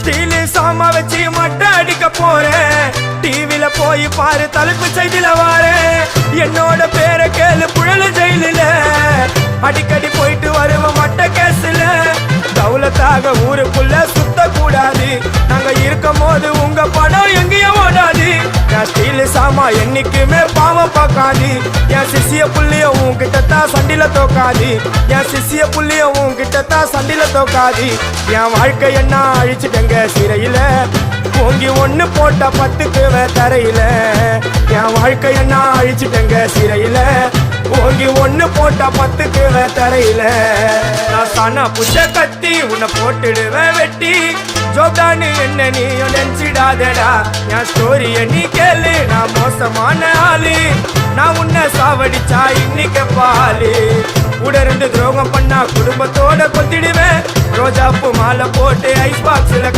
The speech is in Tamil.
ஸ்டீலு சாமா வச்சு மட்டை அடிக்க போறேன். டிவில போய் பாரு தலைப்பு செய்தில வாரேன். என்னோட பேரை கேளு புழல ஜெயிலில அடிக்கடி போயிட்டு வருவோம் மட்ட கேஸ்ல. தௌலத்தாக ஊருக்குள்ள சுத்த கூடாது. நாங்க இருக்கும் போது உங்க படம் எங்கேயும் ஓடாது. என் ஸ்டீலு சாமா என்னைக்குமே பாவம் பார்க்காது. என் சிசிய புள்ளிய உன்கிட்டத்தான் சண்டில தோக்காது. என் சிசிய புள்ளிய உன்கிட்டத்தான் சண்டில தோக்காது. என் வாழ்க்கை என்ன அழிச்சுட்டங்க சிறையில ஓங்கி ஒண்ணு போட்ட 10க்கு தரையில. என் வாழ்க்கை என்ன அழிச்சுட்டங்க சிறையில ஓங்கி ஒண்ணு போட்ட 10க்கு தரையில. நான் சானா புஷ கத்தி உன்னை போட்டுடுவேன் வெட்டி. ஜோப்டானு என்ன நீயும் நினைச்சிடாதடா. என் ஸ்டோரிய நீ கேளு. நான் மோசமான ஆளு. நான் உன்னை சாவடிச்சா இன்னைக்கு பாலு. உடருந்து துரோகம் பண்ணா குடும்பத்தோட கொத்திடுவேன். ரோஜாப்பு மாலை போட்டு ஐஸ் பாக்ஸ்ல